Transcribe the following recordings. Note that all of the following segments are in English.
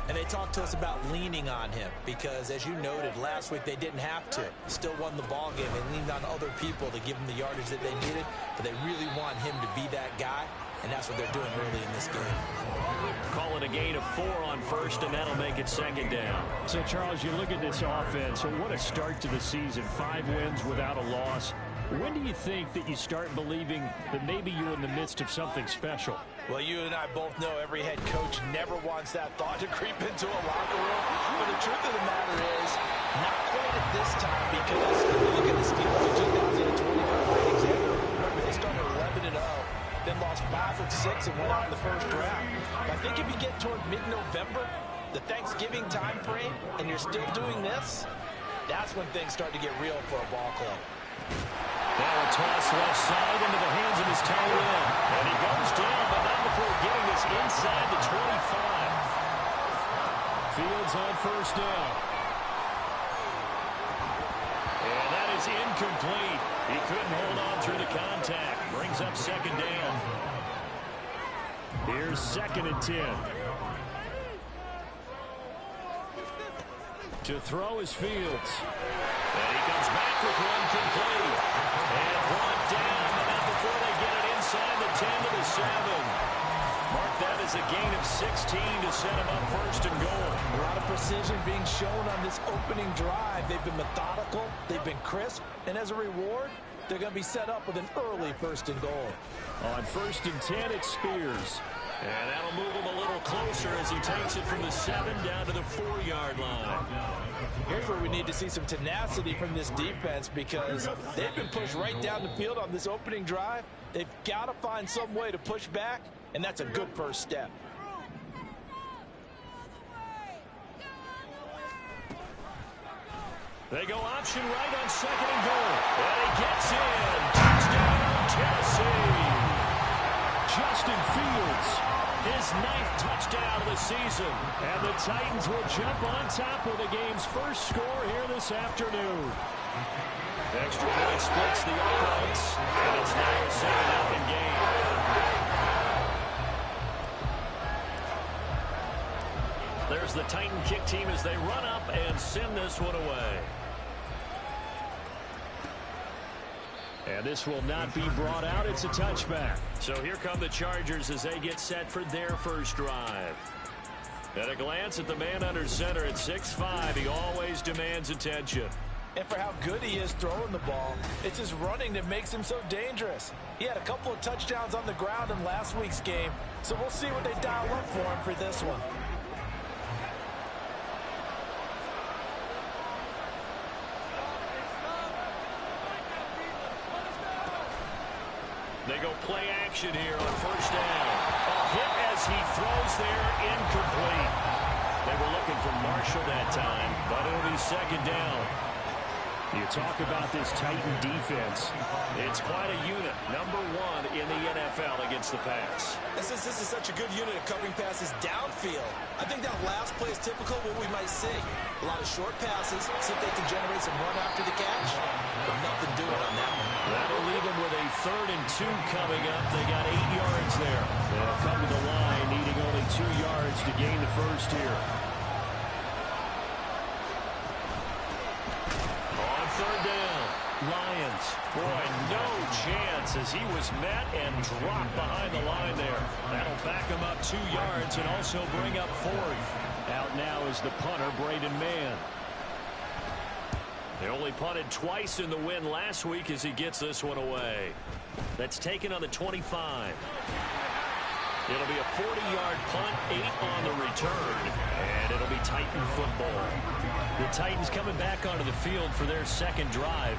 And they talked to us about leaning on him because, as you noted, last week they didn't have to. Still won the ball game. They leaned on other people to give them the yardage that they needed, but they really want him to be that guy, and that's what they're doing early in this game. Call it a gain of 4 on first, and that'll make it second down. So, Charles, you look at this offense, so what a start to the season. 5 wins without a loss. When do you think that you start believing that maybe you're in the midst of something special? Well, you and I both know every head coach never wants that thought to creep into a locker room. But the truth of the matter is, not quite at this time, because if you look at the Steelers in 2020, their ratings there, remember they started 11-0, then lost 5 of 6 and went out in the first round. But I think if you get toward mid-November, the Thanksgiving time frame, and you're still doing this, that's when things start to get real for a ball club. Now a toss left side into the hands of his tight end. And he goes down, but not before getting this inside the 25. Fields on first down. And that is incomplete. He couldn't hold on through the contact. Brings up second down. Here's 2nd and 10. To throw is Fields. And he comes back with one complete. And brought down, but not before they get it inside the 10 to the 7. Mark that as a gain of 16 to set him up first and goal. A lot of precision being shown on this opening drive. They've been methodical, they've been crisp, and as a reward, they're going to be set up with an early first and goal. On 1st and 10, it's Spears. And that'll move him a little closer as he takes it from the 7 down to the 4-yard line. Here's where we need to see some tenacity from this defense because they've been pushed right down the field on this opening drive. They've got to find some way to push back, and that's a good first step. They go option right on 2nd and goal. And he gets in. Touchdown, Tennessee. Justin Fields, his 9th touchdown of the season. And the Titans will jump on top with the game's first score here this afternoon. Extra point splits the offense, and it's now a 7-0 game. There's the Titan kick team as they run up and send this one away. And this will not be brought out. It's a touchback. So here come the Chargers as they get set for their first drive. At a glance at the man under center at 6'5", he always demands attention. And for how good he is throwing the ball, it's his running that makes him so dangerous. He had a couple of touchdowns on the ground in last week's game, so we'll see what they dial up for him for this one. They go play action here on first down. A hit as he throws there, incomplete. They were looking for Marshall that time, but it'll be second down. You talk about this Titan defense. It's quite a unit, number 1 in the NFL against the pass. This is such a good unit of covering passes downfield. I think that last play is typical of what we might see. A lot of short passes, see if they can generate some run after the catch, but nothing doing on that one. That'll leave them with a 3rd and 2 coming up. They got 8 yards there. They'll come to the line, needing only 2 yards to gain the first here. On 3rd down, Lions. Boy, no chance as he was met and dropped behind the line there. That'll back him up 2 yards and also bring up 4th. Out now is the punter, Braden Mann. They only punted twice in the win last week as he gets this one away. That's taken on the 25. It'll be a 40-yard punt, 8 on the return, and it'll be Titan football. The Titans coming back onto the field for their second drive.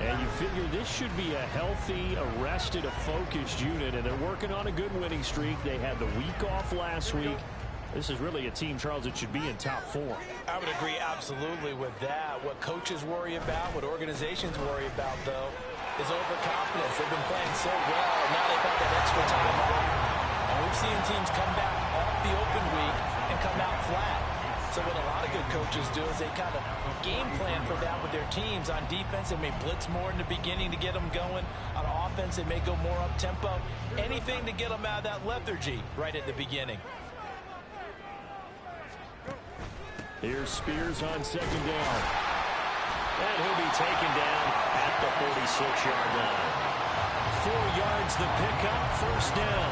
And you figure this should be a healthy, arrested, a focused unit, and they're working on a good winning streak. They had the week off last week. This is really a team, Charles, that should be in top 4. I would agree absolutely with that. What coaches worry about, what organizations worry about, though, is overconfidence. They've been playing so well, and now they've had that extra time off. And we've seen teams come back off the open week and come out flat. So what a lot of good coaches do is they kind of game plan for that with their teams. On defense, they may blitz more in the beginning to get them going. On offense, they may go more up-tempo. Anything to get them out of that lethargy right at the beginning. Here's Spears on second down. And he'll be taken down at the 46-yard line. 4 yards the pickup, first down.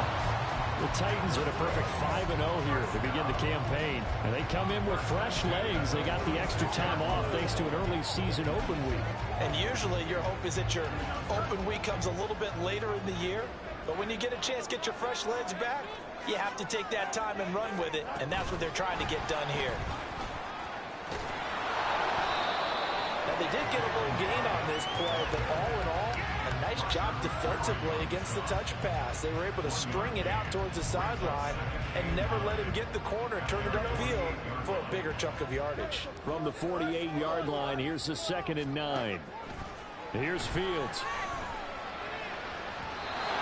The Titans are at a perfect 5-0 here to begin the campaign. And they come in with fresh legs. They got the extra time off thanks to an early season open week. And usually your hope is that your open week comes a little bit later in the year. But when you get a chance to get your fresh legs back, you have to take that time and run with it. And that's what they're trying to get done here. Now, they did get a little gain on this play, but all in all, a nice job defensively against the touch pass. They were able to string it out towards the sideline and never let him get the corner and turn it upfield for a bigger chunk of yardage. From the 48-yard line, here's the 2nd and 9. Here's Fields.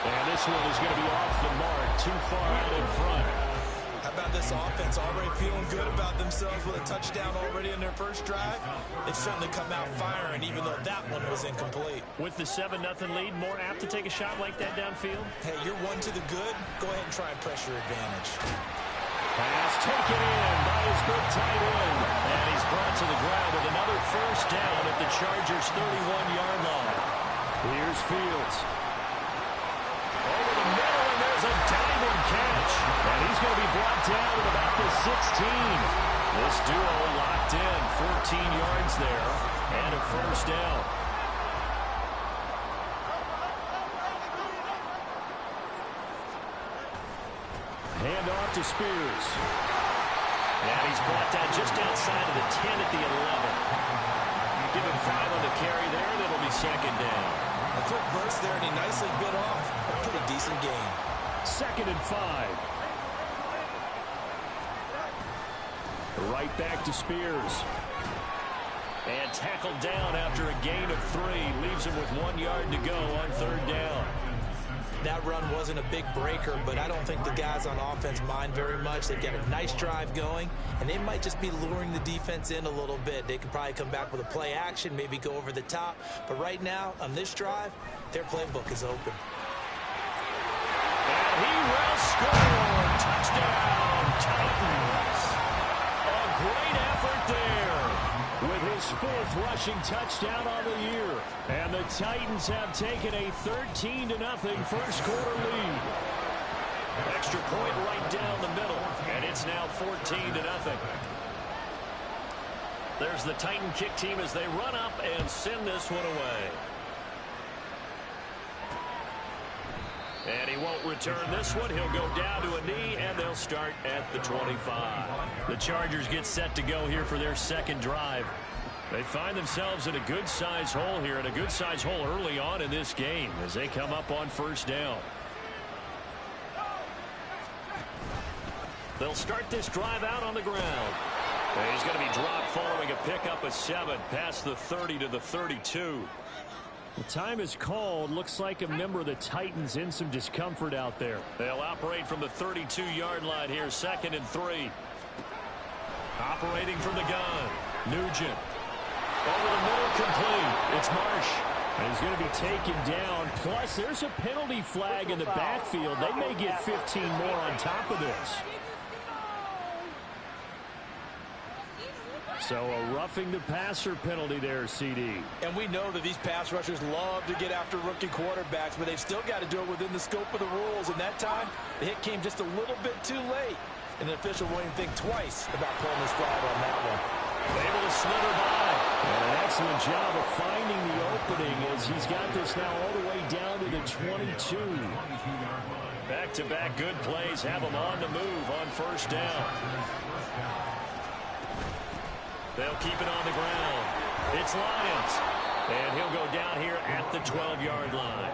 And this one is going to be off the mark, too far out in front. How about this offense already feeling good about themselves with a touchdown already in their first drive? They've certainly come out firing, even though that one was incomplete. With the 7-0 lead, more apt to take a shot like that downfield? Hey, you're one to the good. Go ahead and try and press your advantage. Pass taken in by his big tight end. And he's brought to the ground with another first down at the Chargers' 31-yard line. Here's Fields. Over the middle, and there's a diamond catch. And he's going to be brought down at about the 16. This duo locked in, 14 yards there, and a first down. Hand off to Spears. And he's brought down just outside of the 10 at the 11. Give him 5 on the carry there, and it'll be second down. A quick burst there, and he nicely bit off a pretty decent gain. 2nd and 5. Right back to Spears. And tackled down after a gain of 3. Leaves him with 1 yard to go on 3rd down. That run wasn't a big breaker, but I don't think the guys on offense mind very much. They've got a nice drive going, and they might just be luring the defense in a little bit. They could probably come back with a play action, maybe go over the top. But right now, on this drive, their playbook is open. And he will score. Touchdown, Titans. A great effort there. With his 4th rushing touchdown on the year. And the Titans have taken a 13-0 first quarter lead. Extra point right down the middle. And it's now 14-0. There's the Titan kick team as they run up and send this one away. And he won't return this one. He'll go down to a knee, and they'll start at the 25. The Chargers get set to go here for their 2nd drive. They find themselves in a good-sized hole here, and a good-sized hole early on in this game as they come up on 1st down. They'll start this drive out on the ground. And he's going to be dropped following a pickup of 7 past the 30 to the 32. The time is called. Looks like a member of the Titans in some discomfort out there. They'll operate from the 32-yard line here, 2nd and 3. Operating from the gun, Nugent. Over the middle, complete. It's Marsh. And he's going to be taken down. Plus, there's a penalty flag in the backfield. They may get 15 more on top of this. So a roughing the passer penalty there, CD. And we know that these pass rushers love to get after rookie quarterbacks, but they've still got to do it within the scope of the rules. And that time, the hit came just a little bit too late. And the official won't even think twice about pulling his flag on that one. Able to slither by. And an excellent job of finding the opening as he's got this now all the way down to the 22. Back-to-back good plays have him on the move on 1st down. They'll keep it on the ground. It's Lyons. And he'll go down here at the 12-yard line.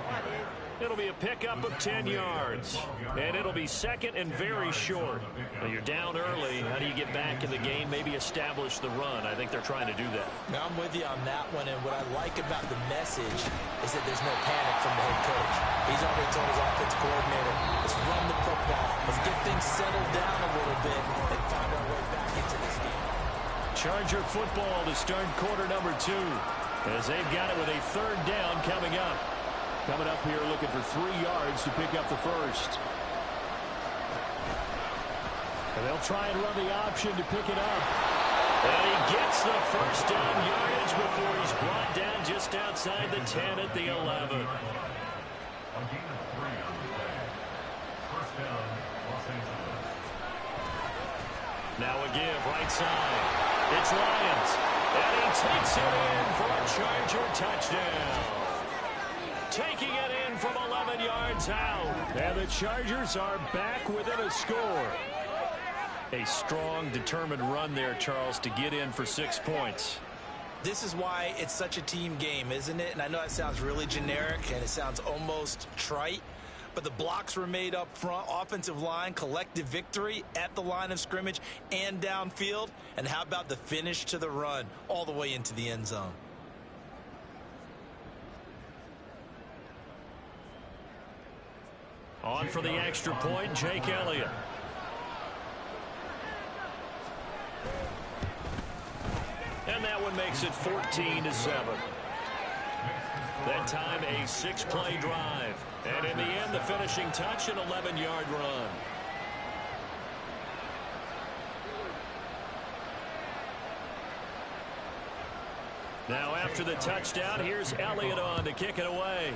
It'll be a pickup of 10 yards. And it'll be 2nd and very short. Now you're down early. How do you get back in the game? Maybe establish the run. I think they're trying to do that. Now, I'm with you on that one. And what I like about the message is that there's no panic from the head coach. He's already told his offensive coordinator, let's run the football. Let's get things settled down a little bit and find our way back into this game. Charger football to start quarter number 2. As they've got it with a 3rd down coming up. Coming up here looking for 3 yards to pick up the first. And they'll try and run the option to pick it up. And he gets the first down yardage before he's brought down just outside the 10 at the 11. Now a give, right side. It's Lions. And he takes it in for a Charger touchdown. Taking it in from 11 yards out. And the Chargers are back within a score. A strong, determined run there, Charles, to get in for 6 points. This is why it's such a team game, isn't it? And I know that sounds really generic and it sounds almost trite, but the blocks were made up front, offensive line, collective victory at the line of scrimmage and downfield. And how about the finish to the run all the way into the end zone? On for the extra point, Jake Elliott. And that one makes it 14-7. That time a 6-play drive. And in the end, the finishing touch, an 11-yard run. Now after the touchdown, here's Elliott on to kick it away.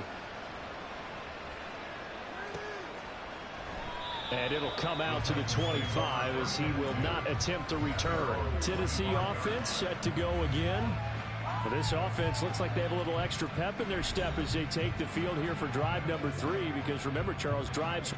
And it'll come out to the 25 as he will not attempt a return. Tennessee offense set to go again. But this offense looks like they have a little extra pep in their step as they take the field here for drive number 3. Because remember, Charles, drives...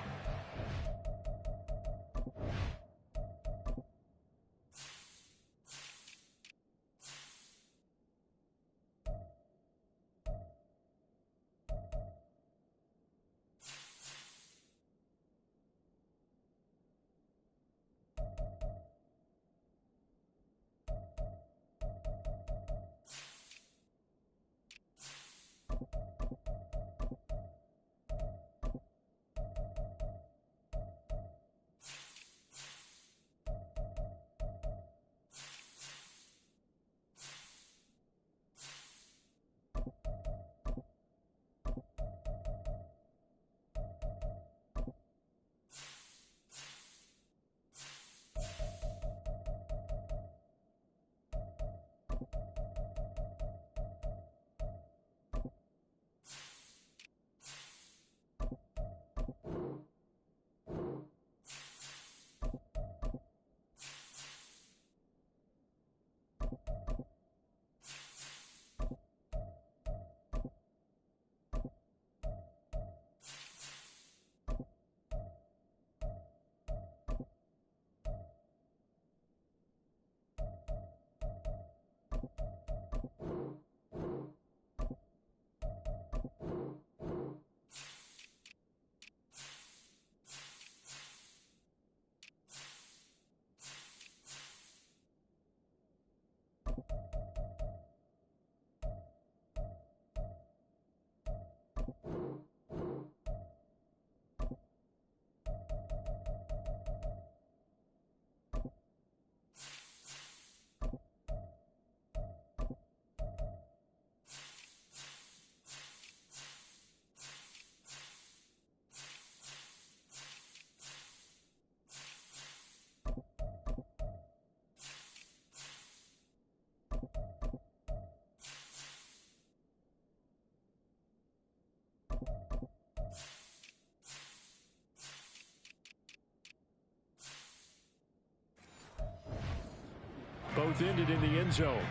Both ended in the end zone.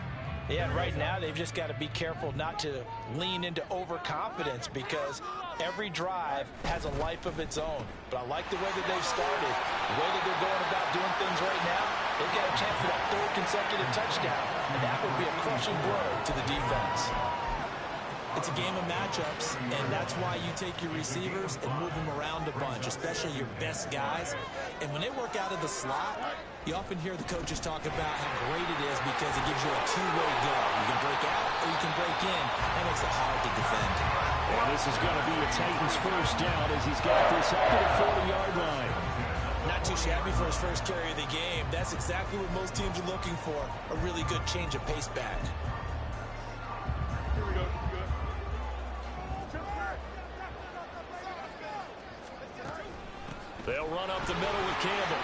Yeah, right now they've just got to be careful not to lean into overconfidence because every drive has a life of its own. But I like the way that they've started, the way that they're going about doing things right now. They've got a chance for that 3rd consecutive touchdown, and that would be a crushing blow to the defense. It's a game of matchups, and that's why you take your receivers and move them around a bunch, especially your best guys. And when they work out of the slot, you often hear the coaches talk about how great it is because it gives you a two-way go. You can break out or you can break in. That makes it hard to defend. And this is going to be a Titans first down as he's got this up to the 40-yard line. Not too shabby for his first carry of the game. That's exactly what most teams are looking for, a really good change of pace back. Here we go. They'll run up the middle with Campbell.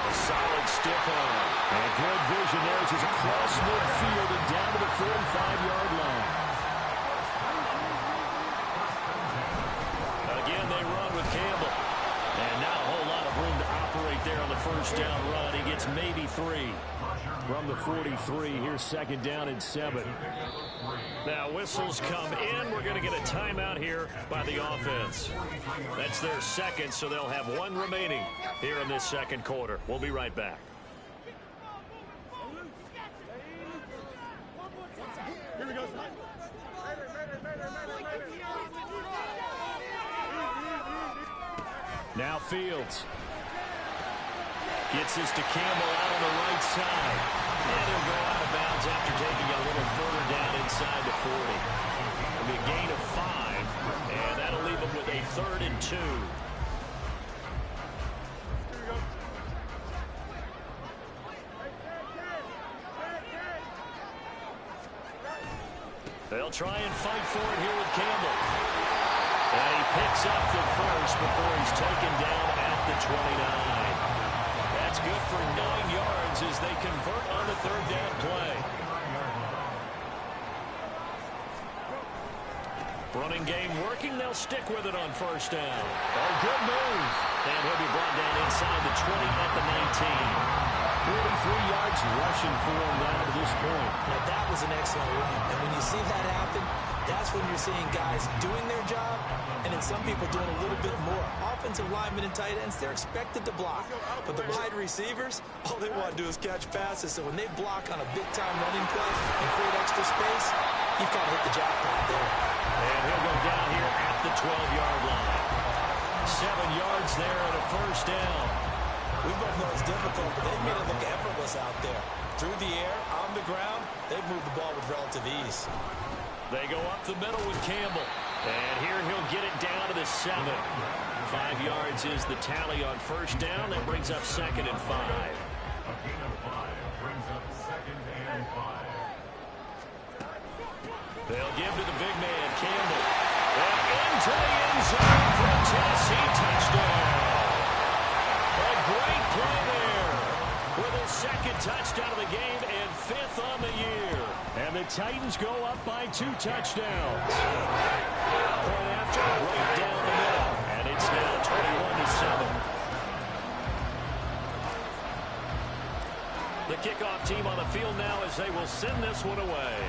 A solid stiff arm. And good vision midfield and down to the 45-yard line. Again, they run with Campbell. And not a whole lot of room to operate there on the first down run. He gets maybe 3 from the 43. Here's second down and 7. Now whistles come in. We're going to get a timeout here by the offense. That's their second, so they'll have 1 remaining here in this second quarter. We'll be right back. Now Fields gets this to Campbell out on the right side. And he'll go out of bounds after taking a little further down inside the 40. It'll be a gain of 5, and that'll leave him with a 3rd and 2. They'll try and fight for it here with Campbell. And he picks up the first before he's taken down at the 29. That's good for 9 yards as they convert on the 3rd down play. Running game working. They'll stick with it on first down. A good move. And he'll be brought down inside the 20 at the 19. 43 yards rushing for him now to this point. Now that was an excellent run. And when you see that happen, that's when you're seeing guys doing their job and then some people doing a little bit more. Offensive linemen and tight ends, they're expected to block. But the wide receivers, all they want to do is catch passes. So when they block on a big-time running play and create extra space, you've got to hit the jackpot there. And he'll go down here at the 12-yard line. 7 yards there at a first down. We both know it's difficult, but they've made it look effortless out there. Through the air, on the ground, they've moved the ball with relative ease. They go up the middle with Campbell. And here he'll get it down to the 7. 5 yards is the tally on first down. That brings up 2nd and 5. A gain of 5 brings up 2nd and 5. They'll give to the big man, Campbell. And into the end zone for a Tennessee touchdown. A great play there with his 2nd touchdown of the game and 5th on the year. And the Titans go up by 2 touchdowns. Point after, right down the middle. And it's now 21-7. The kickoff team on the field now as they will send this one away.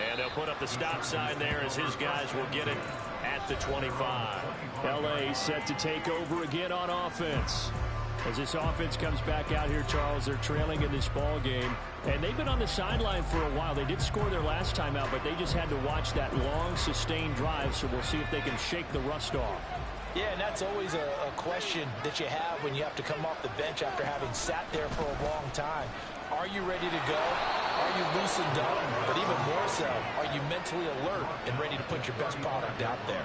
And they'll put up the stop sign there as his guys will get it at the 25. L.A. set to take over again on offense. As this offense comes back out here, Charles, they're trailing in this ball game. And they've been on the sideline for a while. They did score their last time out, but they just had to watch that long, sustained drive. So we'll see if they can shake the rust off. Yeah, and that's always a question that you have when you have to come off the bench after having sat there for a long time. Are you ready to go? Are you loosened up? But even more so, are you mentally alert and ready to put your best product out there?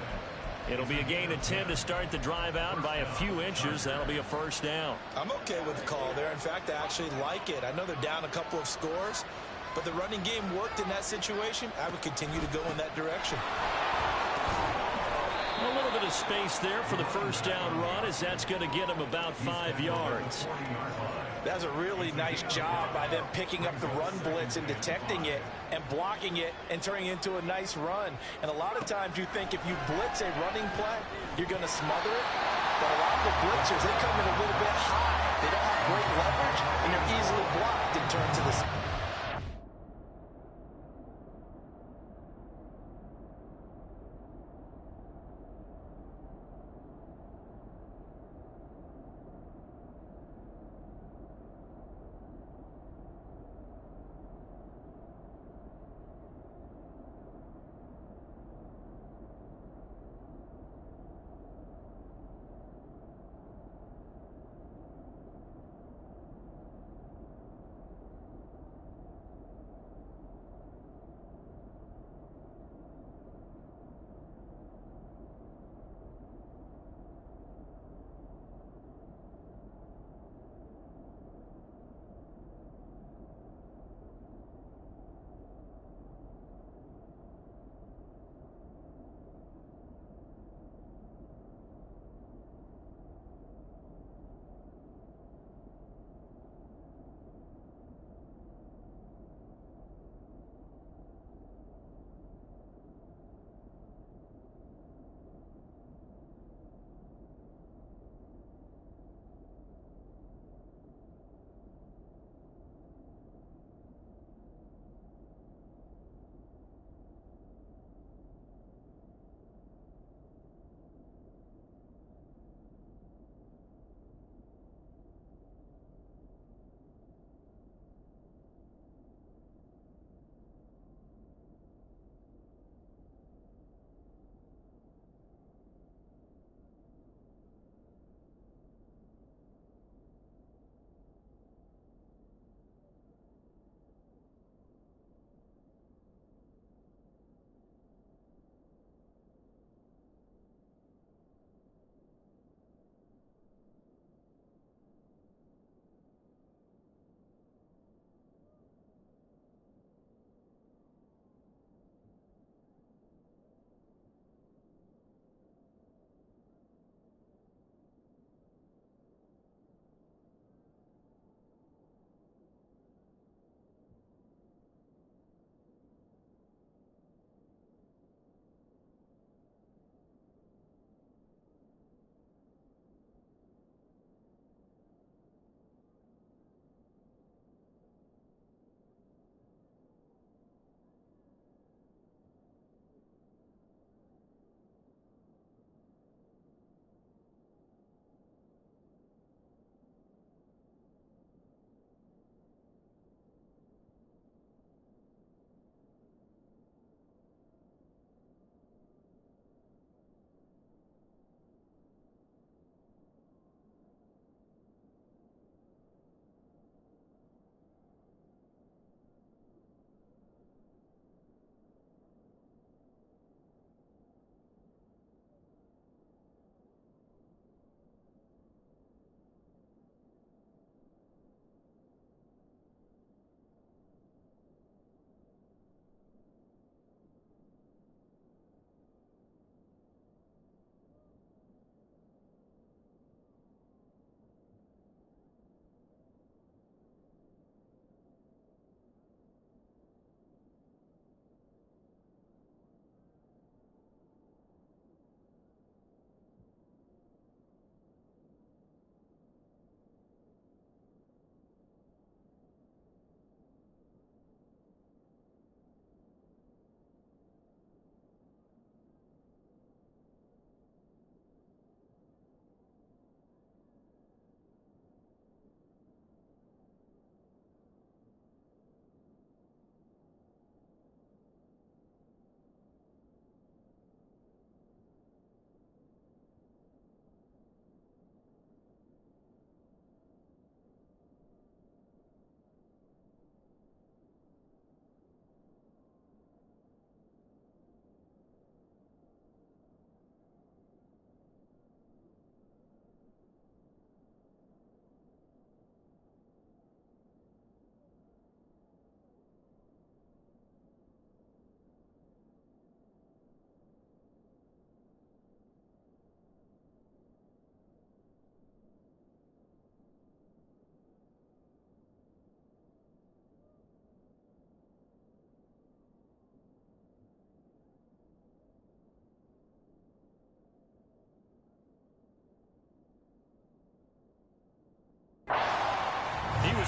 It'll be a gain of 10 to start the drive out, and by a few inches, that'll be a first down. I'm okay with the call there. In fact, I actually like it. I know they're down a couple of scores, but the running game worked in that situation. I would continue to go in that direction. A little bit of space there for the first down run, as that's going to get him about 5 yards. That was a really nice job by them picking up the run blitz and detecting it and blocking it and turning it into a nice run. And a lot of times you think if you blitz a running play, you're going to smother it. But a lot of the blitzers, they come in a little bit high. They don't have great leverage, and they're easily blocked in terms of this.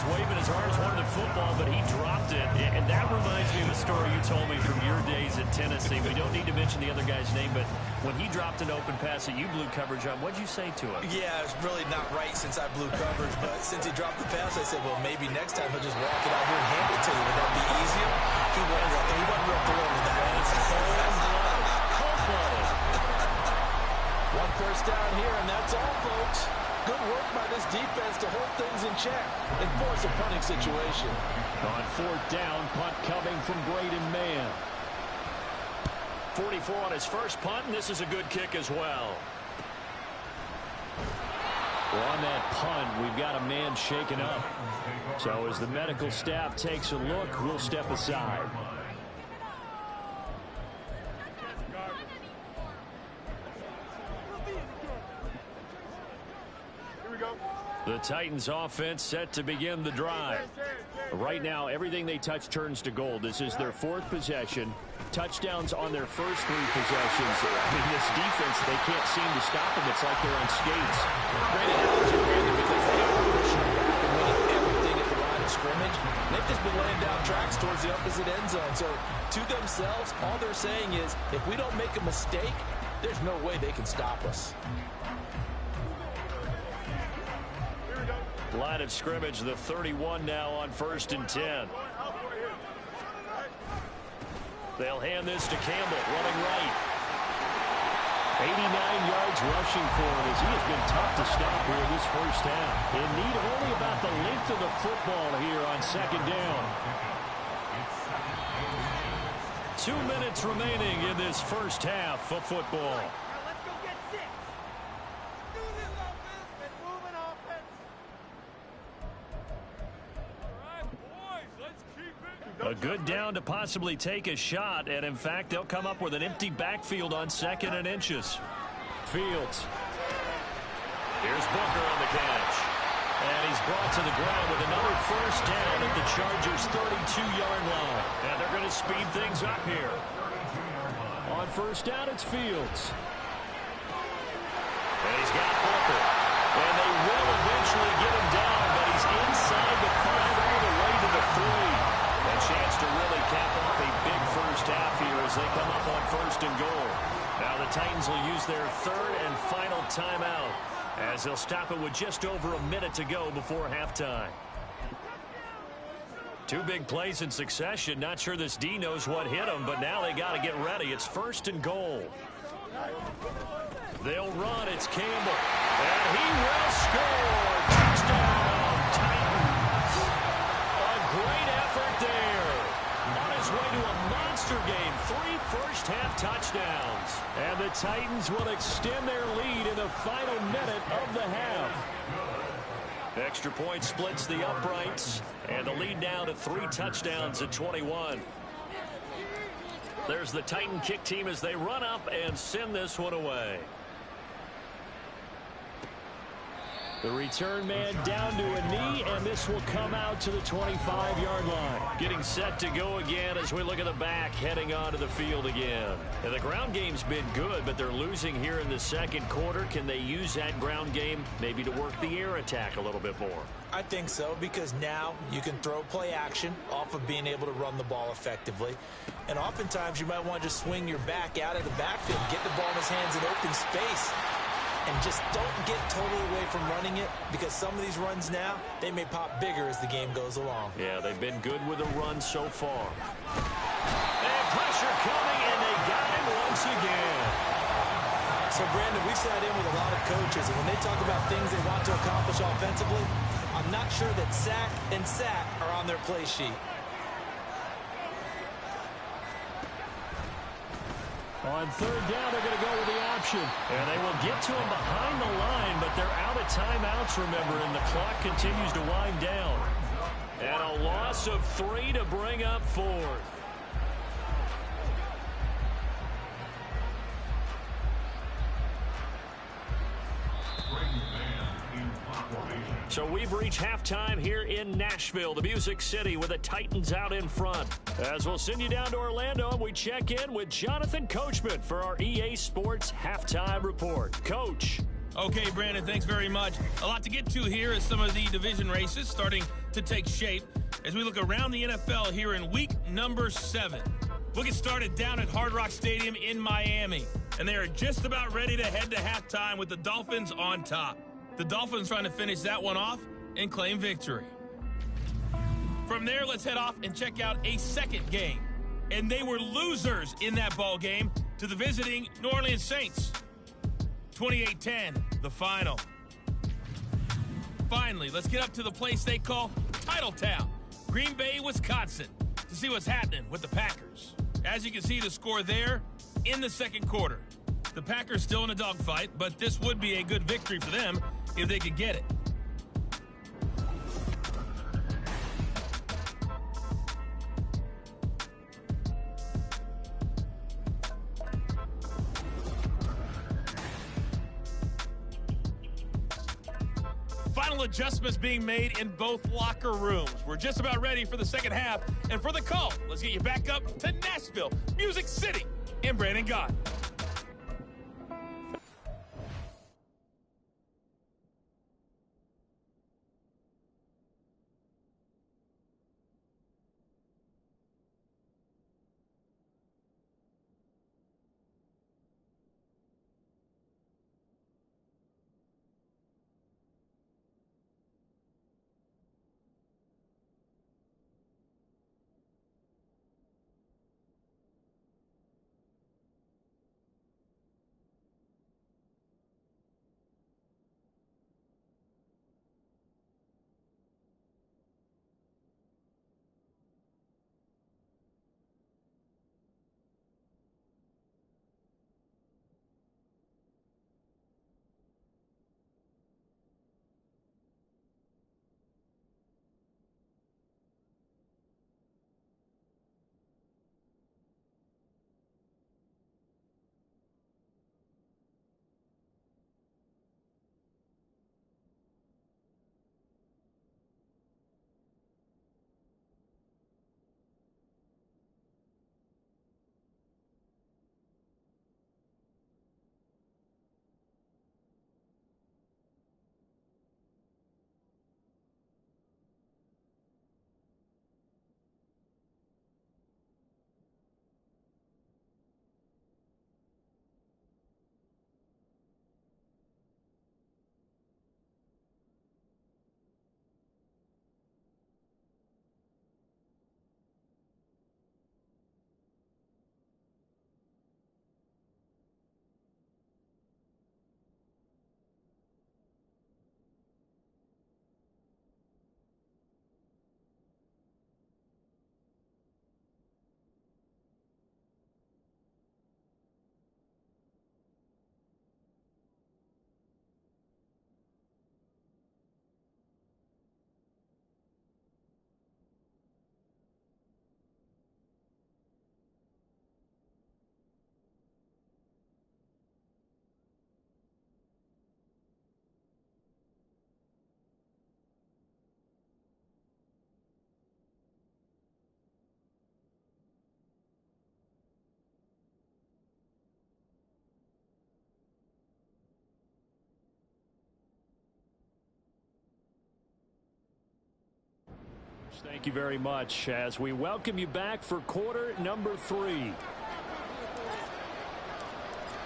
was waving his arms, wanted the football, but he dropped it. And that reminds me of a story you told me from your days at Tennessee. We don't need to mention the other guy's name, but when he dropped an open pass that you blew coverage on, what'd you say to him? Yeah, it's really not right since I blew coverage, but since he dropped the pass, I said, well, maybe next time he'll just walk it out here and hand it to you. Would that be easier? He wasn't real thrilled with that. One first down here, and that's all, folks. Good work by this defense to hold things in check and force a punting situation. On fourth down, punt coming from Braden Mann. 44 on his first punt, and this is a good kick as well. Well, on that punt, we've got a man shaken up. So as the medical staff takes a look, we'll step aside. The Titans offense set to begin the drive. Right now, everything they touch turns to gold. This is their fourth possession. Touchdowns on their first three possessions. I mean, this defense, they can't seem to stop them. It's like they're on skates. Great analogy, Brandon, because they are pushing back and winning everything at the line of scrimmage. They've just been laying down tracks towards the opposite end zone. So to themselves, all they're saying is, if we don't make a mistake, there's no way they can stop us. Line of scrimmage, the 31 now on 1st and 10. They'll hand this to Campbell, running right. 89 yards rushing for him as he has been tough to stop here this first half. In need of only about the length of the football here on second down. 2 minutes remaining in this first half of football. A good down to possibly take a shot, and in fact, they'll come up with an empty backfield on 2nd and inches. Fields. Here's Booker on the catch. And he's brought to the ground with another first down at the Chargers' 32-yard line. And they're going to speed things up here. On first down, it's Fields. And he's got Booker. And they will eventually get him down, but he's inside the 5 all the way to the 3. A chance to really cap off a big first half here as they come up on 1st and goal. Now the Titans will use their 3rd and final timeout as they'll stop it with just over a minute to go before halftime. 2 big plays in succession. Not sure this D knows what hit them, but now they got to get ready. It's 1st and goal. They'll run. It's Campbell. And he will score. Touchdown, Titans. A great effort there. On his way to a monster game. 3 first-half touchdowns. And the Titans will extend their lead in the final minute of the half. Extra point splits the uprights. And the lead now to 3 touchdowns at 21. There's the Titan kick team as they run up and send this one away. The return man down to a knee, and this will come out to the 25-yard line. Getting set to go again as we look at the back, heading onto the field again. And the ground game's been good, but they're losing here in the second quarter. Can they use that ground game maybe to work the air attack a little bit more? I think so, because now you can throw play action off of being able to run the ball effectively. And oftentimes you might want to just swing your back out of the backfield, get the ball in his hands in open space. And just don't get totally away from running it, because some of these runs now, they may pop bigger as the game goes along. Yeah, they've been good with the run so far. And pressure coming, and they got him once again. So, Brandon, we've sat in with a lot of coaches, and when they talk about things they want to accomplish offensively, I'm not sure that sack and sack are on their play sheet. On 3rd down, they're going to go with the option. And they will get to him behind the line, but they're out of timeouts, remember, and the clock continues to wind down. And a loss of 3 to bring up 4th. So we've reached halftime here in Nashville, the Music City, with the Titans out in front. As we'll send you down to Orlando, we check in with Jonathan Coachman for our EA Sports Halftime Report. Coach. Okay, Brandon, thanks very much. A lot to get to here as some of the division races starting to take shape as we look around the NFL here in week number 7. We'll get started down at Hard Rock Stadium in Miami, and they are just about ready to head to halftime with the Dolphins on top. The Dolphins trying to finish that one off and claim victory. From there, let's head off and check out a second game. And they were losers in that ball game to the visiting New Orleans Saints. 28-10, the final. Finally, let's get up to the place they call Titletown, Green Bay, Wisconsin, to see what's happening with the Packers. As you can see, the score there in the second quarter. The Packers still in a dogfight, but this would be a good victory for them if they could get it. Final adjustments being made in both locker rooms. We're just about ready for the second half. And for the call, let's get you back up to Nashville, Music City, and Brandon Gott. Thank you very much as we welcome you back for quarter number 3.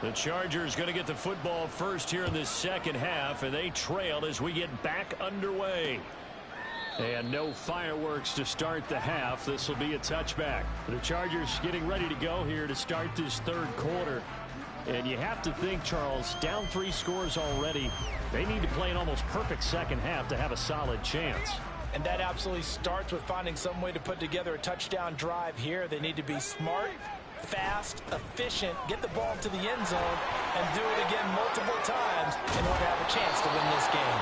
The Chargers going to get the football first here in this second half, and they trail as we get back underway. And no fireworks to start the half. This will be a touchback. The Chargers getting ready to go here to start this third quarter. And you have to think, Charles, down 3 scores already. They need to play an almost perfect second half to have a solid chance. And that absolutely starts with finding some way to put together a touchdown drive here. They need to be smart, fast, efficient, get the ball to the end zone, and do it again multiple times in order to have a chance to win this game.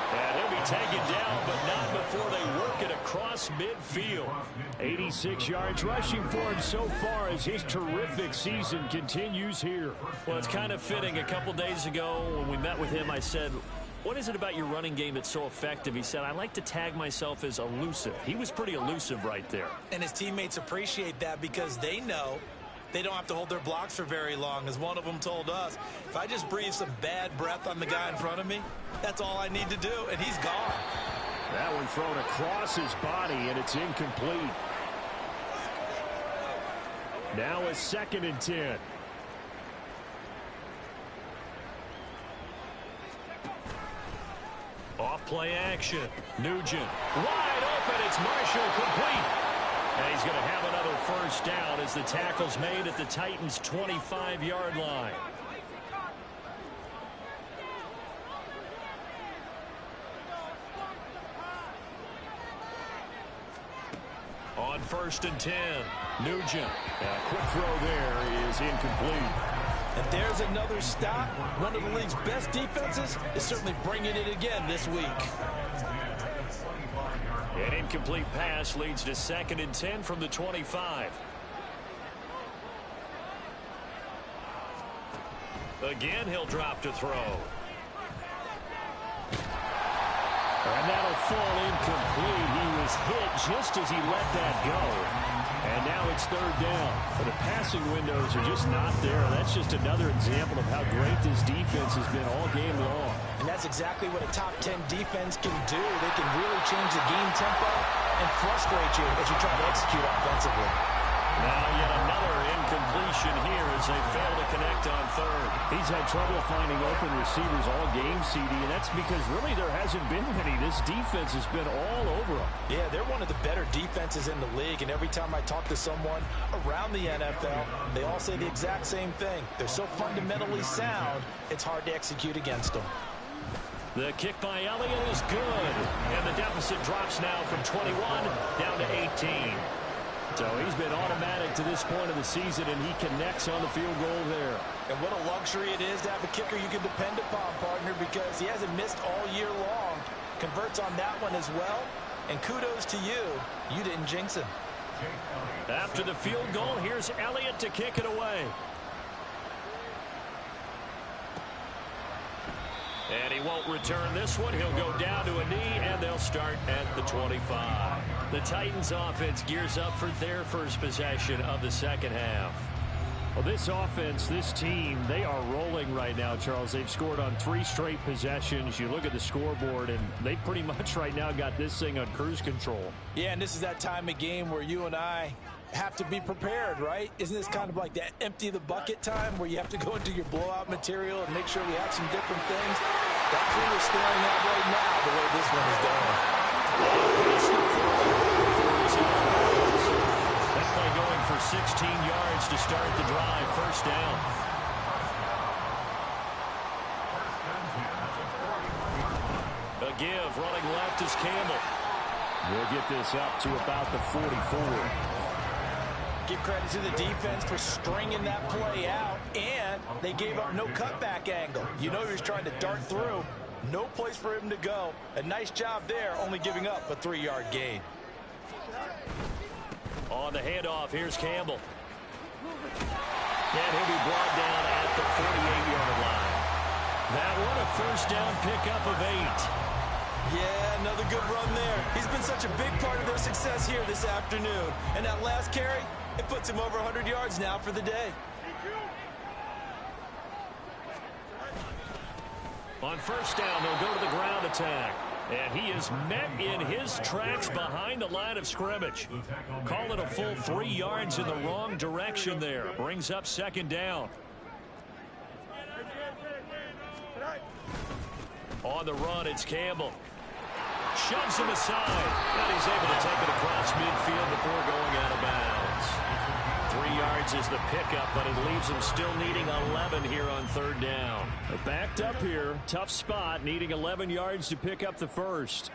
And he'll be taken down, but not before they work it across midfield. 86 yards rushing for him so far as his terrific season continues here. Well, it's kind of fitting. A couple days ago when we met with him, I said, what is it about your running game that's so effective? He said, I like to tag myself as elusive. He was pretty elusive right there. And his teammates appreciate that because they know They don't have to hold their blocks for very long. As one of them told us, if I just breathe some bad breath on the guy in front of me, that's all I need to do, and he's gone. That one thrown across his body, and it's incomplete. Now a 2nd and 10. Off play action. Nugent. Wide open. It's Marshall, complete. And he's going to have another first down as the tackle's made at the Titans' 25-yard line. On 1st and 10, Nugent. A quick throw there is incomplete. And there's another stop. One of the league's best defenses is certainly bringing it again this week. An incomplete pass leads to 2nd and 10 from the 25. Again, he'll drop to throw. And that'll fall incomplete. He was hit just as he let that go. And now it's 3rd down. But the passing windows are just not there. That's just another example of how great this defense has been all game long. And that's exactly what a top 10 defense can do. They can really change the game tempo and frustrate you as you try to execute offensively. Now yet another incompletion here as they fail to connect on 3rd. He's had trouble finding open receivers all game, CD, and that's because really there hasn't been many. This defense has been all over them. Yeah, they're one of the better defenses in the league, and every time I talk to someone around the NFL, they all say the exact same thing. They're so fundamentally sound, it's hard to execute against them. The kick by Elliott is good, and the deficit drops now from 21 down to 18. So he's been automatic to this point of the season, and he connects on the field goal there. And what a luxury it is to have a kicker you can depend upon, partner, because he hasn't missed all year long. Converts on that one as well. And kudos to you. You didn't jinx him. After the field goal, here's Elliott to kick it away. And he won't return this one. He'll go down to a knee, and they'll start at the 25. The Titans offense gears up for their first possession of the 2nd half. Well, this offense, this team, they are rolling right now, Charles. They've scored on 3 straight possessions. You look at the scoreboard, and they pretty much right now got this thing on cruise control. Yeah, and this is that time of game where you and I have to be prepared, right? Isn't this kind of like that empty the bucket time where you have to go into your blowout material and make sure we have some different things? That's what we're staring at right now, the way this one is going. That play going for 16 yards to start the drive. First down. A give running left is Campbell. We'll get this up to about the 44. Give credit to the defense for stringing that play out, and they gave up no cutback angle. You know he was trying to dart through. No place for him to go. A nice job there, only giving up a 3-yard gain. On the handoff, here's Campbell. And he'll be brought down at the 48-yard line. That one, a first down pickup of 8. Yeah, another good run there. He's been such a big part of their success here this afternoon. And that last carry, it puts him over 100 yards now for the day. On first down, they'll go to the ground attack. And he is met in his tracks behind the line of scrimmage. Call it a full 3 yards in the wrong direction there. Brings up 2nd down. On the run, it's Campbell. Shoves him aside. And he's able to take it across midfield before going out of bounds. 3 yards is the pickup, but it leaves him still needing 11 here on 3rd down. Backed up here. Tough spot, needing 11 yards to pick up the first.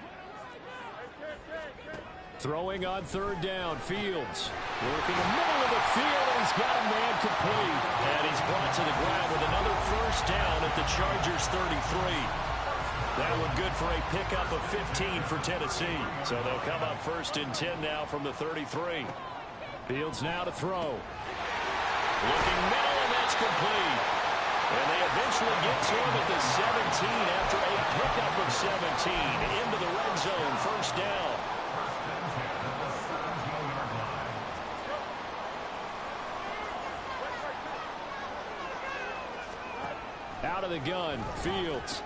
Throwing on 3rd down, Fields. Working the middle of the field, and he's got a man complete. And he's brought to the ground with another first down at the Chargers' 33. That one good for a pickup of 15 for Tennessee. So they'll come up 1st and 10 now from the 33. Fields now to throw. Looking middle, and that's complete. And they eventually get to him at the 17 after a pickup of 17 into the red zone. First down. of the gun. Fields.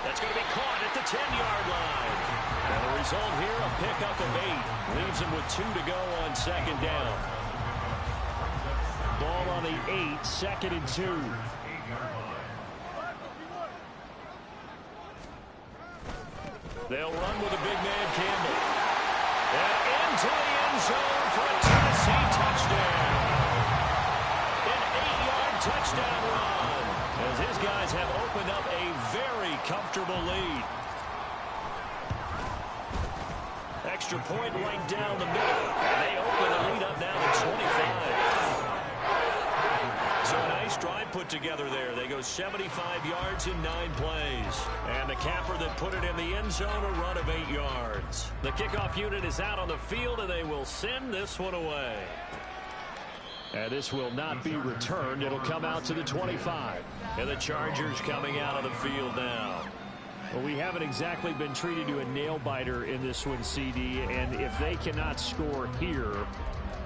That's going to be caught at the 10-yard line. And the result here, a pickup of 8. Leaves him with 2 to go on second down. Ball on the 8, 2nd and 2. They'll run with a big man, Campbell. And into the end zone for a Tennessee touchdown. An 8-yard touchdown run, as his guys have opened up a very comfortable lead. Extra point right down the middle. And they open the lead up now to 25. So a nice drive put together there. They go 75 yards in 9 plays. And the capper that put it in the end zone, a run of 8 yards. The kickoff unit is out on the field, and they will send this one away. And this will not be returned. It'll come out to the 25. And the Chargers coming out of the field now. Well, we haven't exactly been treated to a nail-biter in this one, CD. And if they cannot score here,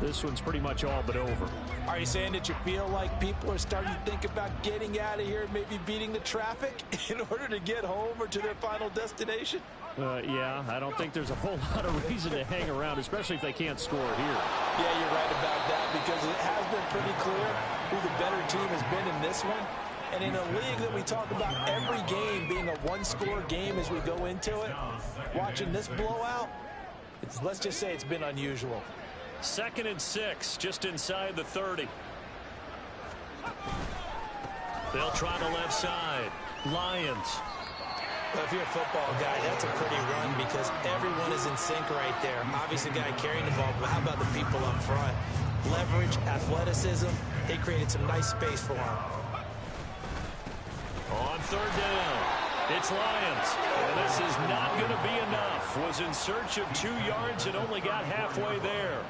this one's pretty much all but over. Are you saying that you feel like people are starting to think about getting out of here and maybe beating the traffic in order to get home or to their final destination? Yeah, I don't think there's a whole lot of reason to hang around, especially if they can't score here. Yeah, you're right about that, because it has been pretty clear who the better team has been in this one. And in a league that we talk about every game being a one-score game as we go into it, watching this blowout, let's just say it's been unusual. 2nd and 6, just inside the 30. They'll try the left side. Lions. Well, if you're a football guy, that's a pretty run because everyone is in sync right there. Obviously, the guy carrying the ball, but how about the people up front? Leverage, athleticism, they created some nice space for him. On 3rd down, it's Lions. And this is not going to be enough. Was in search of 2 yards and only got halfway there.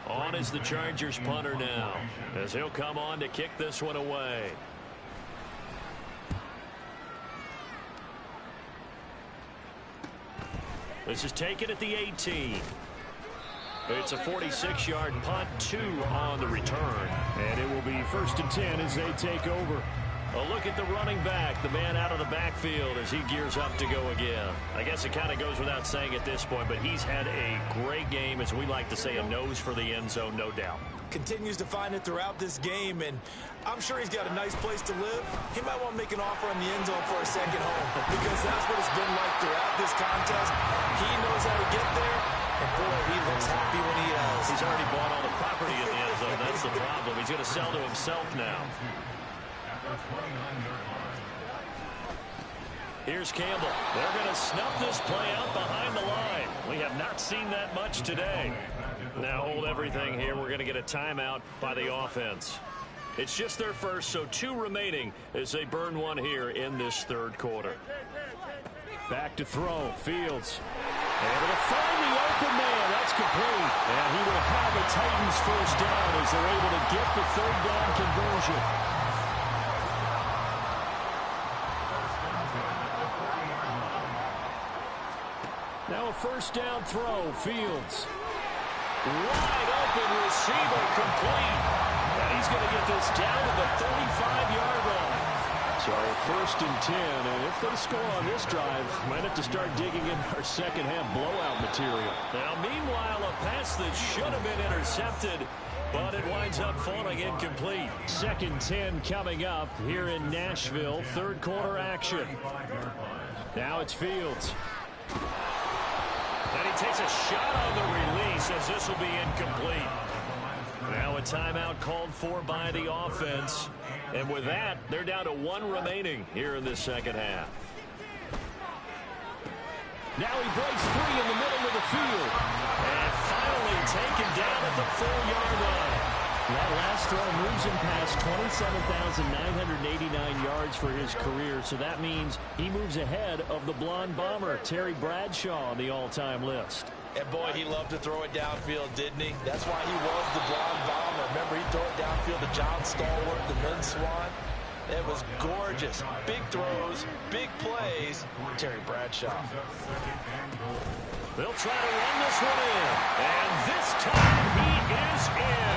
On is the Chargers punter now, as he'll come on to kick this one away. This is taken at the 18. It's a 46-yard punt, 2 on the return. And it will be 1st and 10 as they take over. A look at the running back, the man out of the backfield as he gears up to go again. I guess it kind of goes without saying at this point, but he's had a great game, as we like to say, a nose for the end zone, no doubt. Continues to find it throughout this game, and I'm sure he's got a nice place to live. He might want to make an offer on the end zone for a second home, because that's what it's been like throughout this contest. He knows how to get there, and boy, he looks happy when he does. He's already bought all the property in the end zone. That's the problem. He's going to sell to himself now. Here's Campbell. They're going to snuff this play out behind the line. We have not seen that much today. Now hold everything here. We're going to get a timeout by the offense. It's just their first, so 2 remaining as they burn one here in this 3rd quarter. Back to throw. Fields. Able to find the open man. That's complete. And he will have the Titans first down as they're able to get the 3rd down conversion. Now a 1st down throw. Fields. Wide open receiver, complete. And he's going to get this down to the 35-yard line. So 1st and 10, and if they score on this drive, might have to start digging in our second half blowout material. Now, meanwhile, a pass that should have been intercepted, but it winds up falling incomplete. 2nd 10 coming up here in Nashville. 3rd quarter action. Now it's Fields. And he takes a shot on the release as this will be incomplete. Now a timeout called for by the offense. And with that, they're down to 1 remaining here in this second half. Now he breaks free in the middle of the field. And finally taken down at the 4-yard line. That last throw moves him past 27,989 yards for his career, so that means he moves ahead of the blonde bomber, Terry Bradshaw, on the all-time list. And boy, he loved to throw it downfield, didn't he? That's why he was the blonde bomber. Remember, he'd throw it downfield to John Stallworth, the Lynn Swan. It was gorgeous. Big throws, big plays. Terry Bradshaw. They'll try to run this one in. And this time he is in.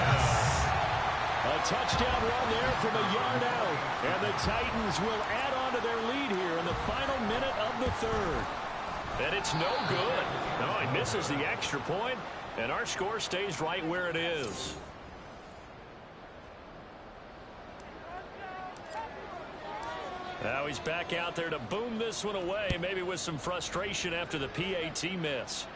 A touchdown run there from a yard out. And the Titans will add on to their lead here in the final minute of the third. And it's no good. No, he misses the extra point, and our score stays right where it is. Now he's back out there to boom this one away, maybe with some frustration after the PAT miss.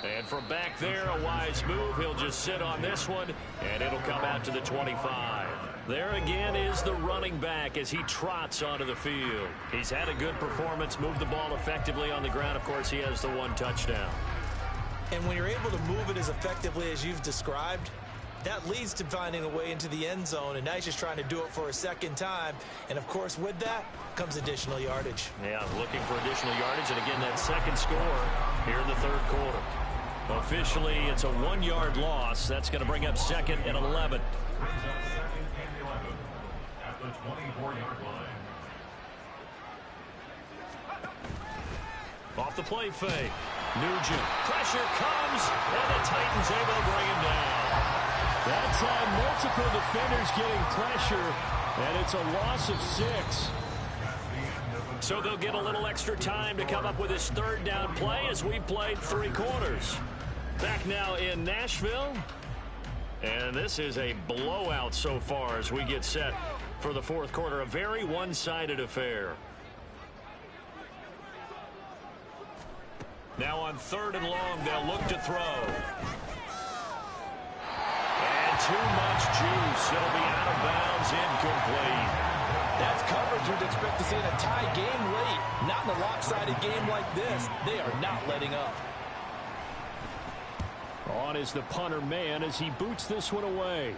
And from back there, a wise move. He'll just sit on this one, and it'll come out to the 25. There again is the running back as he trots onto the field. He's had a good performance, moved the ball effectively on the ground. Of course, he has the one touchdown. And when you're able to move it as effectively as you've described, that leads to finding a way into the end zone, and now he's just trying to do it for a second time. And, of course, with that comes additional yardage. Yeah, looking for additional yardage, and again, that second score here in the third quarter. Officially, it's a 1-yard loss. That's going to bring up second and 11. Brings up second and 11 at the 24-yard line. Off the play fake. Nugent. Pressure comes, and the Titans able to bring him down. That time, multiple defenders getting pressure, and it's a loss of 6. So they'll get a little extra time to come up with his third down play as we've played 3 quarters. Back now in Nashville. And this is a blowout so far as we get set for the fourth quarter. A very one-sided affair. Now on 3rd and long, they'll look to throw. And too much juice. It'll be out of bounds, incomplete. That's coverage you'd expect to see in a tie game late. Not in a lopsided game like this. They are not letting up. On is the punter man as he boots this one away.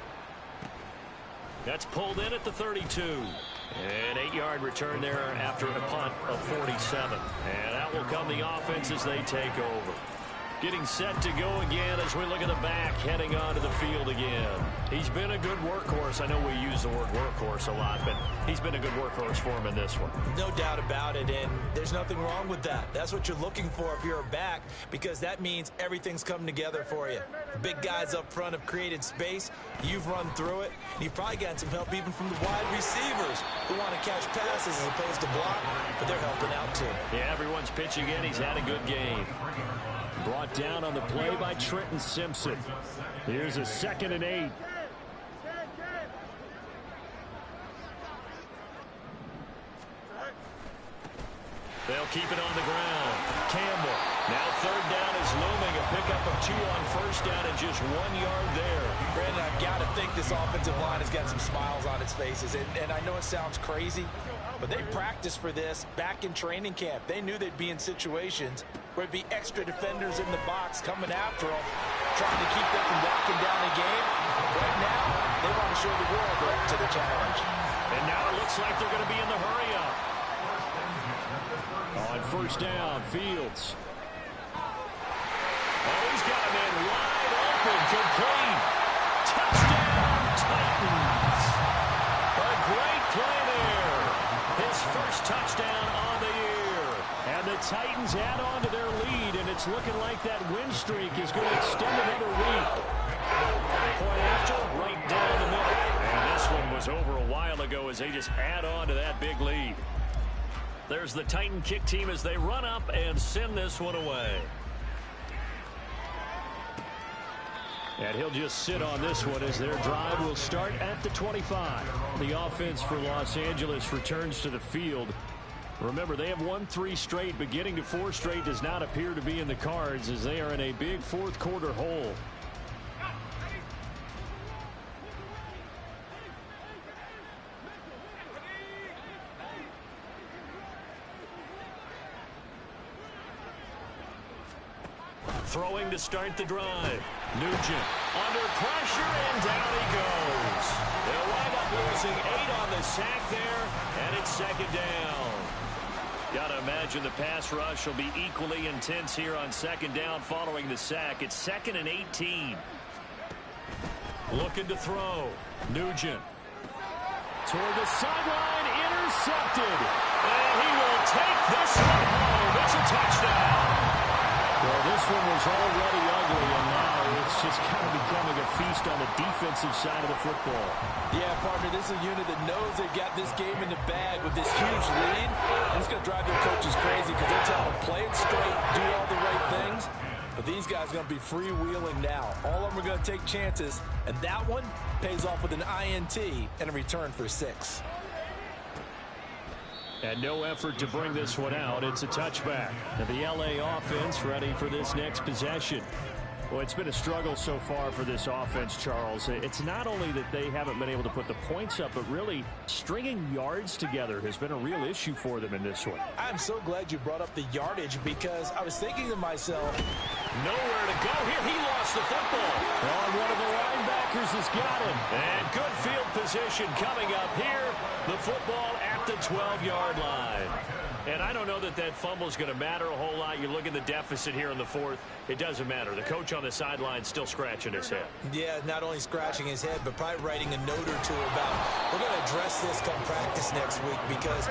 That's pulled in at the 32. An 8-yard return there after a punt of 47. And out will come the offense as they take over. Getting set to go again as we look at the back, heading onto the field again. He's been a good workhorse. I know we use the word workhorse a lot, but he's been a good workhorse for him in this one. No doubt about it, and there's nothing wrong with that. That's what you're looking for if you're a back, because that means everything's coming together for you. Big guys up front have created space. You've run through it. You've probably gotten some help even from the wide receivers who want to catch passes as opposed to block, but they're helping out too. Yeah, everyone's pitching in. He's had a good game. Brought down on the play by Trenton Simpson. Here's a 2nd and 8. They'll keep it on the ground. Campbell. Now 3rd down is looming. A pickup of 2 on 1st down and just 1 yard there. Brandon, I've got to think this offensive line has got some smiles on its faces. And I know it sounds crazy, but they practiced for this back in training camp. They knew they'd be in situations where it'd be extra defenders in the box coming after them, trying to keep them from locking down the game. Right now, they want to show the world they're up to the challenge. And now it looks like they're going to be in the hurry-up. On 1st down, Fields. Oh, he's got him in wide open, complete. Touchdown, Titans. A great play there. His first touchdown on the year. And the Titans add on to their lead, and it's looking like that win streak is going to extend another week. Point after, right down the middle. And this one was over a while ago as they just add on to that big lead. There's the Titan kick team as they run up and send this one away. And he'll just sit on this one as their drive will start at the 25. The offense for Los Angeles returns to the field. Remember, they have won 3 straight, but getting to 4 straight does not appear to be in the cards as they are in a big fourth quarter hole. Throwing to start the drive. Nugent under pressure, and down he goes. They'll wind up losing 8 on the sack there, and it's 2nd down. Got to imagine the pass rush will be equally intense here on 2nd down following the sack. It's 2nd and 18. Looking to throw. Nugent. Toward the sideline, intercepted. And he will take this one home. It's a touchdown. Well, this one was already ugly, and now it's just kind of becoming a feast on the defensive side of the football. Yeah, partner, this is a unit that knows they've got this game in the bag with this huge lead, and it's going to drive their coaches crazy because they're telling them play it straight, do all the right things. But these guys are going to be freewheeling now. All of them are going to take chances, and that one pays off with an INT and a return for 6. And no effort to bring this one out. It's a touchback. And the LA offense ready for this next possession. Well, it's been a struggle so far for this offense, Charles. It's not only that they haven't been able to put the points up, but really stringing yards together has been a real issue for them in this one. I'm so glad you brought up the yardage because I was thinking to myself, nowhere to go here. He lost the football. Well, one of the linebackers has got him. And good field position coming up here. The football at the 12-yard line. And I don't know that that fumble is going to matter a whole lot. You look at the deficit here in the fourth. It doesn't matter. The coach on the sideline still scratching his head. Yeah, not only scratching his head, but probably writing a note or two about, we're going to address this come practice next week because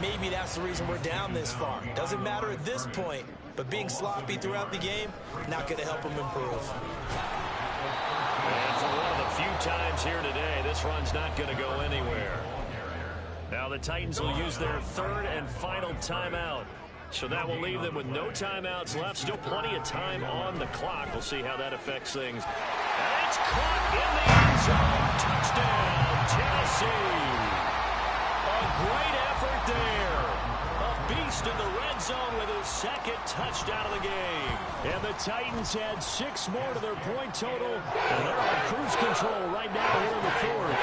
maybe that's the reason we're down this far. Doesn't matter at this point, but being sloppy throughout the game, not going to help him improve. And for one of the few times here today, this run's not going to go anywhere. Now the Titans will use their third and final timeout. So that will leave them with no timeouts left. Still plenty of time on the clock. We'll see how that affects things. And it's caught in the end zone. Touchdown, Tennessee. A great effort there. A beast in the red zone with his second touchdown of the game. And the Titans add 6 more to their point total. And they're on cruise control right now here in the fourth.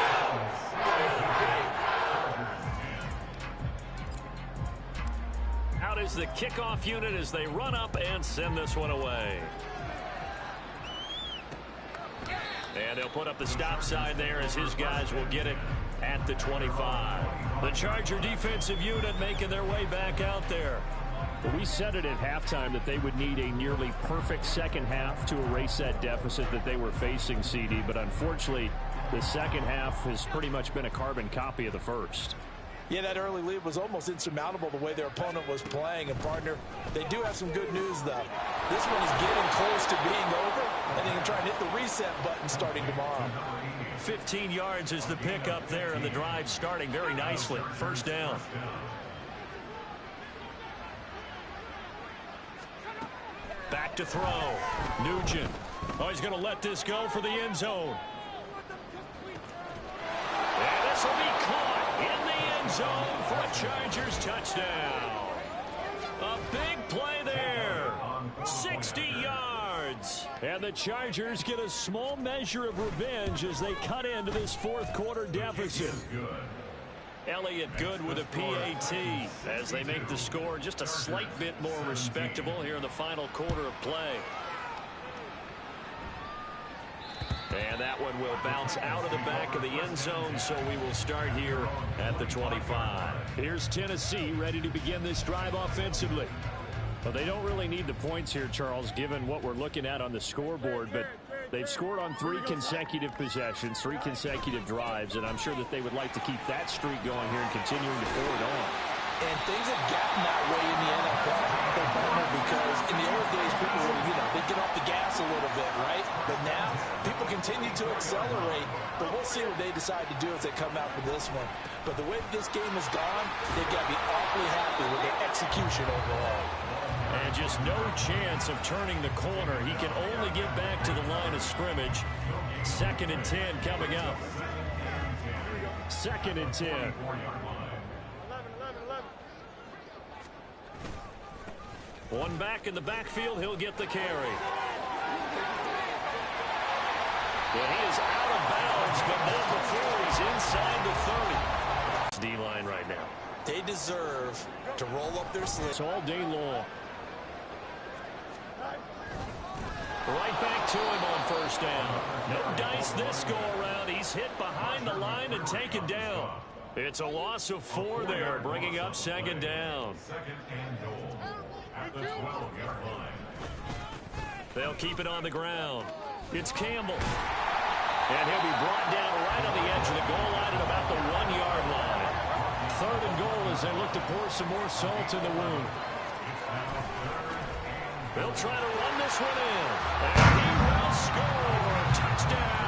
Out is the kickoff unit as they run up and send this one away. And they'll put up the stop sign there as his guys will get it at the 25. The Charger defensive unit making their way back out there. But we said it at halftime that they would need a nearly perfect second half to erase that deficit that they were facing, CD. But unfortunately, the second half has pretty much been a carbon copy of the first. Yeah, that early lead was almost insurmountable the way their opponent was playing. And, partner, they do have some good news, though. This one is getting close to being over, and they can try and hit the reset button starting tomorrow. 15 yards is the pickup there, and the drive starting very nicely. First down. Back to throw. Nugent. Oh, he's going to let this go for the end zone. And this will be caught in the end zone for a Chargers touchdown. A big play there. 60 yards. And the Chargers get a small measure of revenge as they cut into this fourth quarter deficit. Elliott Good with a PAT as they make the score just a slight bit more respectable here in the final quarter of play. And that one will bounce out of the back of the end zone, so we will start here at the 25. Here's Tennessee ready to begin this drive offensively. Well, they don't really need the points here, Charles, given what we're looking at on the scoreboard, but they've scored on 3 consecutive possessions, 3 consecutive drives, and I'm sure that they would like to keep that streak going here and continuing to forward on. And things have gotten that way in the NFL, because in the old days, people were, they'd get off the gas a little bit, right? But now, people continue to accelerate, but we'll see what they decide to do as they come out for this one. But the way this game has gone, they've got to be awfully happy with their execution overall. And just no chance of turning the corner. He can only get back to the line of scrimmage. 2nd and 10 coming up. 2nd and 10. One back in the backfield. He'll get the carry. Well, he is out of bounds, but not before he's inside the 30. D-line right now. They deserve to roll up their sleeves. It's all day long. Right back to him on first down. No dice this go around. He's hit behind the line and taken down. It's a loss of 4 there, bringing up 2nd down. 2nd and goal at the 12-yard line. They'll keep it on the ground. It's Campbell. And he'll be brought down right on the edge of the goal line at about the 1-yard line. 3rd and goal as they look to pour some more salt in the wound. They'll try to run this one in. And he will score. Touchdown.